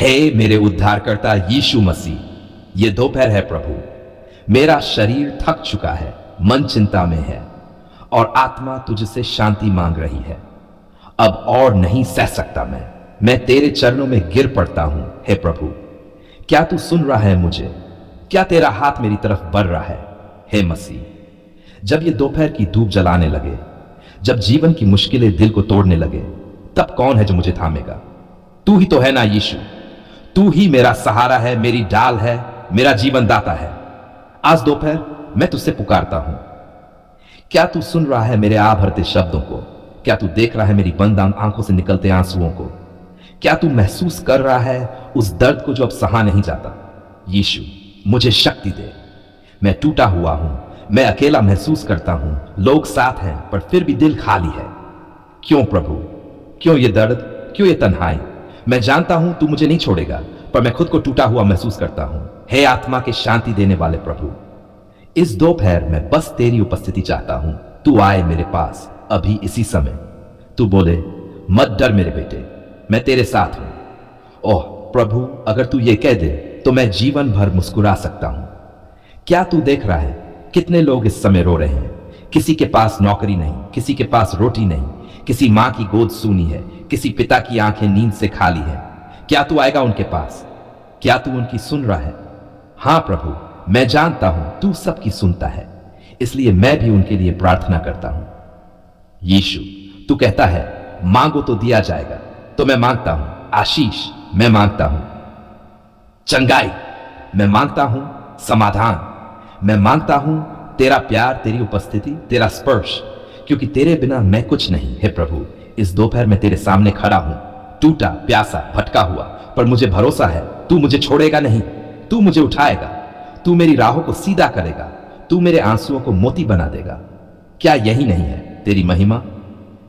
हे मेरे उद्धारकर्ता यीशु मसीह, ये दोपहर है प्रभु। मेरा शरीर थक चुका है, मन चिंता में है और आत्मा तुझसे शांति मांग रही है। अब और नहीं सह सकता मैं तेरे चरणों में गिर पड़ता हूं। हे प्रभु, क्या तू सुन रहा है मुझे? क्या तेरा हाथ मेरी तरफ बढ़ रहा है? हे मसीह, जब ये दोपहर की धूप जलाने लगे, जब जीवन की मुश्किलें दिल को तोड़ने लगे, तब कौन है जो मुझे थामेगा? तू ही तो है ना यीशु। तू ही मेरा सहारा है, मेरी ढाल है, मेरा जीवन दाता है। आज दोपहर मैं तुझसे पुकारता हूं। क्या तू सुन रहा है मेरे आ भरते शब्दों को? क्या तू देख रहा है मेरी बंद आंखों से निकलते आंसुओं को? क्या तू महसूस कर रहा है उस दर्द को जो अब सहा नहीं जाता? यीशु, मुझे शक्ति दे। मैं टूटा हुआ हूं, मैं अकेला महसूस करता हूं। लोग साथ हैं पर फिर भी दिल खाली है। क्यों प्रभु? क्यों ये दर्द? क्यों ये तन्हाई? मैं जानता हूं तू मुझे नहीं छोड़ेगा, पर मैं खुद को टूटा हुआ महसूस करता हूं। हे आत्मा के शांति देने वाले प्रभु, इस दोपहर में बस तेरी उपस्थिति चाहता हूं। तू आए मेरे पास अभी इसी समय। तू बोले, मत डर मेरे बेटे, मैं तेरे साथ हूं। ओह प्रभु, अगर तू ये कह दे तो मैं जीवन भर मुस्कुरा सकता हूं। क्या तू देख रहा है कितने लोग इस समय रो रहे हैं? किसी के पास नौकरी नहीं, किसी के पास रोटी नहीं, किसी मां की गोद सूनी है, किसी पिता की आंखें नींद से खाली है। क्या तू आएगा उनके पास? क्या तू उनकी सुन रहा है? हां प्रभु, मैं जानता हूं तू सबकी सुनता है, इसलिए मैं भी उनके लिए प्रार्थना करता हूं। यीशु, तू कहता है मांगो तो दिया जाएगा, तो मैं मांगता हूं। आशीष मैं मांगता हूं। चंगाई मैं मांगता हूं। समाधान मैं मांगता हूं। तेरा प्यार, तेरी उपस्थिति, तेरा स्पर्श, क्योंकि तेरे बिना मैं कुछ नहीं। हे प्रभु, इस दोपहर में तेरे सामने खड़ा हूं, टूटा, प्यासा, भटका हुआ, पर मुझे भरोसा है तू मुझे छोड़ेगा नहीं। तू मुझे उठाएगा, तू मेरी राहों को सीधा करेगा, तू मेरे आंसुओं को मोती बना देगा। क्या यही नहीं है तेरी महिमा,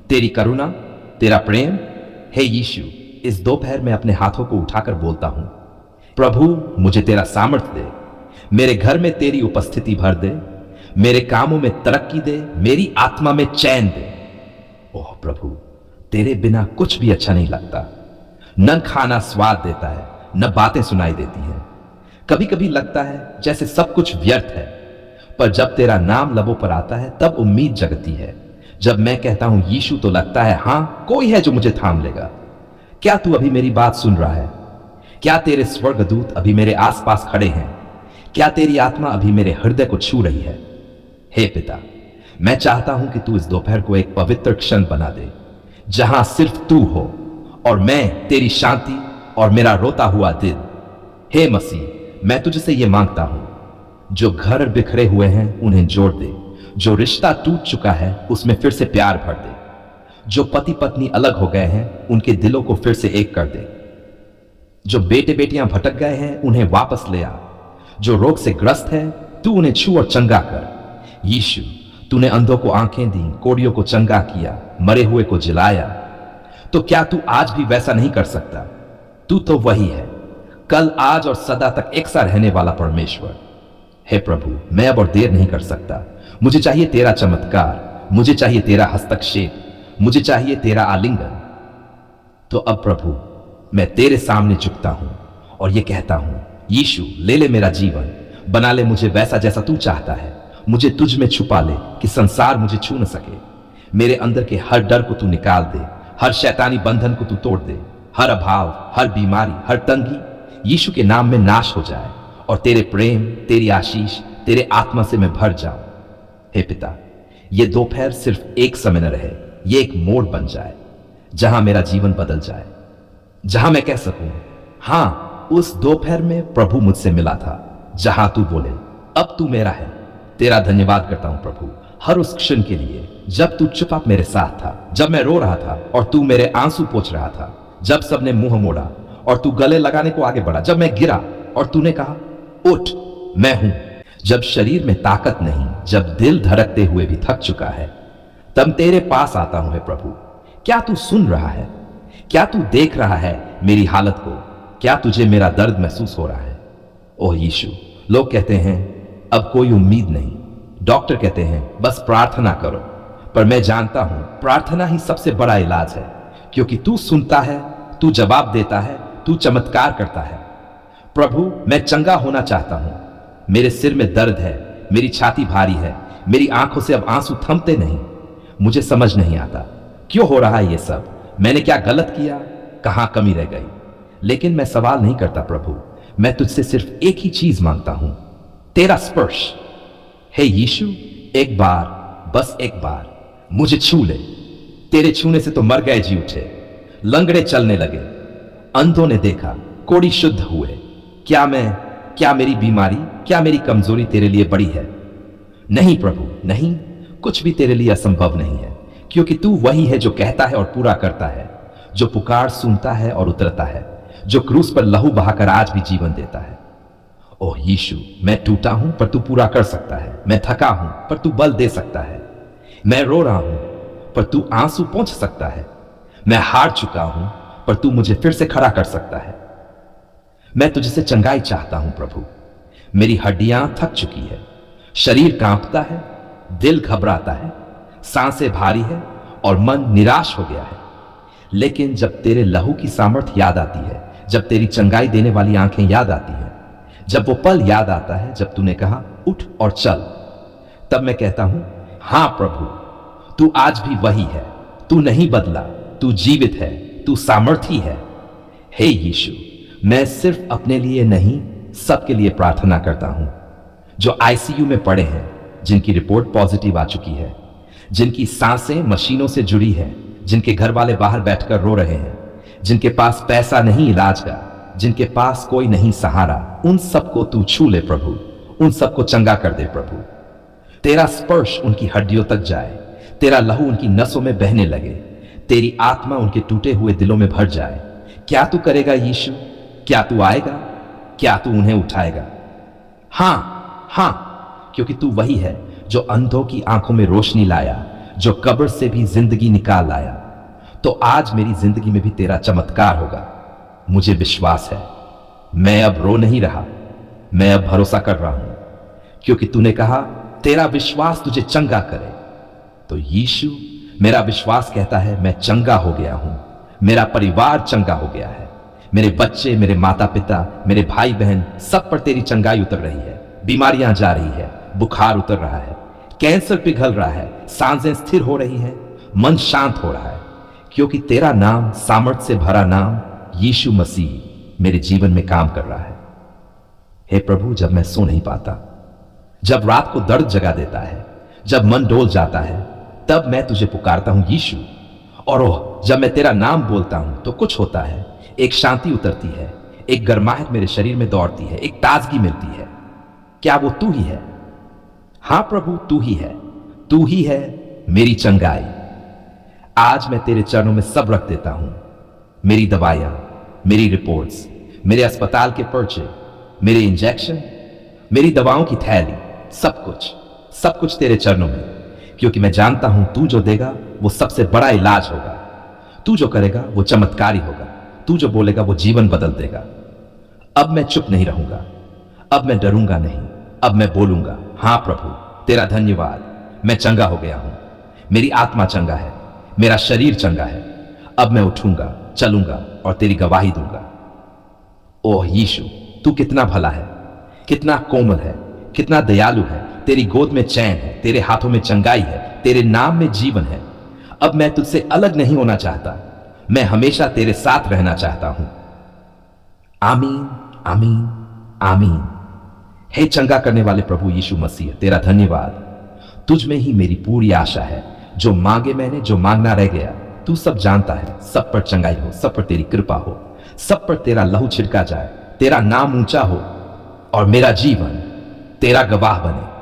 तेरी करुणा, तेरा प्रेम? हे यीशु, इस दोपहर में अपने हाथों को उठाकर बोलता हूं, प्रभु मुझे तेरा सामर्थ्य दे, मेरे घर में तेरी उपस्थिति भर दे, मेरे कामों में तरक्की दे, मेरी आत्मा में चैन दे। ओह प्रभु, तेरे बिना कुछ भी अच्छा नहीं लगता। न खाना स्वाद देता है, न बातें सुनाई देती हैं। कभी कभी लगता है जैसे सब कुछ व्यर्थ है, पर जब तेरा नाम लबों पर आता है तब उम्मीद जगती है। जब मैं कहता हूं यीशु, तो लगता है हां, कोई है जो मुझे थाम लेगा। क्या तू अभी मेरी बात सुन रहा है? क्या तेरे स्वर्गदूत अभी मेरे आसपास खड़े हैं? क्या तेरी आत्मा अभी मेरे हृदय को छू रही है? हे पिता, मैं चाहता हूं कि तू इस दोपहर को एक पवित्र क्षण बना दे, जहां सिर्फ तू हो और मैं, तेरी शांति और मेरा रोता हुआ दिल। हे मसीह, मैं तुझसे यह मांगता हूं, जो घर बिखरे हुए हैं उन्हें जोड़ दे, जो रिश्ता टूट चुका है उसमें फिर से प्यार भर दे, जो पति पत्नी अलग हो गए हैं उनके दिलों को फिर से एक कर दे, जो बेटे बेटियां भटक गए हैं उन्हें वापस ले आ, जो रोग से ग्रस्त है तू उन्हें छू और चंगा कर। यीशु, तूने अंधों को आंखें दी, कोढ़ियों को चंगा किया, मरे हुए को जिलाया, तो क्या तू आज भी वैसा नहीं कर सकता? तू तो वही है, कल, आज और सदा तक एक सा रहने वाला परमेश्वर। हे प्रभु, मैं अब और देर नहीं कर सकता। मुझे चाहिए तेरा चमत्कार, मुझे चाहिए तेरा हस्तक्षेप, मुझे चाहिए तेरा आलिंगन। तो अब प्रभु, मैं तेरे सामने झुकता हूं और ये कहता हूं, यीशु ले ले मेरा जीवन, बना ले मुझे वैसा जैसा तू चाहता है। मुझे तुझ में छुपा ले कि संसार मुझे छू न सके। मेरे अंदर के हर डर को तू निकाल दे, हर शैतानी बंधन को तू तोड़ दे, हर अभाव, हर बीमारी, हर तंगी यीशु के नाम में नाश हो जाए और तेरे प्रेम, तेरी आशीष, तेरे आत्मा से मैं भर जाऊं। हे पिता, ये दोपहर सिर्फ एक समय न रहे, ये एक मोड़ बन जाए जहां मेरा जीवन बदल जाए, जहां मैं कह सकूं, हां, उस दोपहर में प्रभु मुझसे मिला था, जहां तू बोले अब तू मेरा है। तेरा धन्यवाद करता हूं प्रभु, हर उस क्षण के लिए जब तू चुपचाप मेरे साथ था, जब मैं रो रहा था और तू मेरे आंसू पोंछ रहा था, जब सबने मुंह मोड़ा और तू गले लगाने को आगे बढ़ा, जब मैं गिरा और तूने कहा उठ, मैं हूं। जब शरीर में ताकत नहीं, जब दिल धड़कते हुए भी थक चुका है, तब तेरे पास आता हूं। हे प्रभु, क्या तू सुन रहा है? क्या तू देख रहा है मेरी हालत को? क्या तुझे मेरा दर्द महसूस हो रहा है? ओह यीशु, लोग कहते हैं अब कोई उम्मीद नहीं, डॉक्टर कहते हैं बस प्रार्थना करो, पर मैं जानता हूं प्रार्थना ही सबसे बड़ा इलाज है, क्योंकि तू सुनता है, तू जवाब देता है, तू चमत्कार करता है। प्रभु, मैं चंगा होना चाहता हूं। मेरे सिर में दर्द है, मेरी छाती भारी है, मेरी आंखों से अब आंसू थमते नहीं। मुझे समझ नहीं आता क्यों हो रहा है ये सब। मैंने क्या गलत किया, कहां कमी रह गई। लेकिन मैं सवाल नहीं करता प्रभु, मैं तुझसे सिर्फ एक ही चीज मांगता हूं, तेरा स्पर्श। हे यीशु, एक बार, बस एक बार मुझे छू ले। तेरे छूने से तो मर गए जी उठे, लंगड़े चलने लगे, अंधों ने देखा, कोढ़ी शुद्ध हुए। क्या मेरी बीमारी, क्या मेरी कमजोरी तेरे लिए बड़ी है? नहीं प्रभु, नहीं, कुछ भी तेरे लिए असंभव नहीं है, क्योंकि तू वही है जो कहता है और पूरा करता है, जो पुकार सुनता है और उतरता है, जो क्रूस पर लहू बहाकर आज भी जीवन देता है। ओह यीशु, मैं टूटा हूं पर तू पूरा कर सकता है। मैं थका हूं पर तू बल दे सकता है। मैं रो रहा हूं पर तू आंसू पोंछ सकता है। मैं हार चुका हूं पर तू मुझे फिर से खड़ा कर सकता है। मैं तुझसे चंगाई चाहता हूं प्रभु। मेरी हड्डियां थक चुकी है, शरीर कांपता है, दिल घबराता है, सांसें भारी है और मन निराश हो गया है। लेकिन जब तेरे लहू की सामर्थ्य याद आती है, जब तेरी चंगाई देने वाली आंखें याद आती हैं, जब वो पल याद आता है जब तूने कहा उठ और चल, तब मैं कहता हूं हां प्रभु, तू आज भी वही है। तू नहीं बदला, तू जीवित है, तू सामर्थी है। हे यीशु, मैं सिर्फ अपने लिए नहीं, सबके लिए प्रार्थना करता हूं जो आईसीयू में पड़े हैं, जिनकी रिपोर्ट पॉजिटिव आ चुकी है, जिनकी सांसें मशीनों से जुड़ी हैं, जिनके घर वाले बाहर बैठकर रो रहे हैं, जिनके पास पैसा नहीं इलाज का, जिनके पास कोई नहीं सहारा, उन सबको तू छू ले प्रभु, उन सबको चंगा कर दे प्रभु। तेरा स्पर्श उनकी हड्डियों तक जाए, तेरा लहू उनकी नसों में बहने लगे, तेरी आत्मा उनके टूटे हुए दिलों में भर जाए। क्या तू करेगा यीशु? क्या तू आएगा? क्या तू उन्हें उठाएगा? हां, हां, क्योंकि तू वही है जो अंधों की आंखों में रोशनी लाया, जो कब्र से भी जिंदगी निकाल लाया। तो आज मेरी जिंदगी में भी तेरा चमत्कार होगा। मुझे विश्वास है। मैं अब रो नहीं रहा, मैं अब भरोसा कर रहा हूं, क्योंकि तूने कहा तेरा विश्वास तुझे चंगा करे। तो यीशु, मेरा विश्वास कहता है मैं चंगा हो गया हूं, मेरा परिवार चंगा हो गया है, मेरे बच्चे, मेरे माता पिता, मेरे भाई बहन, सब पर तेरी चंगाई उतर रही है। बीमारियां जा रही है, बुखार उतर रहा है, कैंसर पिघल रहा है, सांसें स्थिर हो रही हैं, मन शांत हो रहा है, क्योंकि तेरा नाम, सामर्थ से भरा नाम यीशु मसीह मेरे जीवन में काम कर रहा है। हे प्रभु, जब मैं सो नहीं पाता, जब रात को दर्द जगा देता है, जब मन डोल जाता है, तब मैं तुझे पुकारता हूं यीशु। और ओह, जब मैं तेरा नाम बोलता हूं तो कुछ होता है, एक शांति उतरती है, एक गर्माहट मेरे शरीर में दौड़ती है, एक ताजगी मिलती है। क्या वो तू ही है? हां प्रभु, तू ही है, तू ही है मेरी चंगाई। आज मैं तेरे चरणों में सब रख देता हूं, मेरी दवाइयां, मेरी रिपोर्ट्स, मेरे अस्पताल के पर्चे, मेरे इंजेक्शन, मेरी दवाओं की थैली, सब कुछ तेरे चरणों में, क्योंकि मैं जानता हूं तू जो देगा वो सबसे बड़ा इलाज होगा। तू जो करेगा वो चमत्कारी होगा, तू जो बोलेगा वो जीवन बदल देगा। अब मैं चुप नहीं रहूंगा, अब मैं डरूंगा नहीं, अब मैं बोलूंगा हां प्रभु, तेरा धन्यवाद, मैं चंगा हो गया हूं, मेरी आत्मा चंगा है, मेरा शरीर चंगा है। अब मैं उठूंगा, चलूंगा और तेरी गवाही दूंगा। ओह यीशु, तू कितना भला है, कितना कोमल है, कितना दयालु है। तेरी गोद में चैन है, तेरे हाथों में चंगाई है, तेरे नाम में जीवन है। अब मैं तुझसे अलग नहीं होना चाहता, मैं हमेशा तेरे साथ रहना चाहता हूं। आमीन, आमीन, आमीन। हे चंगा करने वाले प्रभु यीशु मसीह, तेरा धन्यवाद। तुझ में ही मेरी पूरी आशा है। जो मांगे मैंने, जो मांगना रह गया, तू सब जानता है। सब पर चंगाई हो, सब पर तेरी कृपा हो, सब पर तेरा लहू छिड़का जाए, तेरा नाम ऊंचा हो और मेरा जीवन तेरा गवाह बने।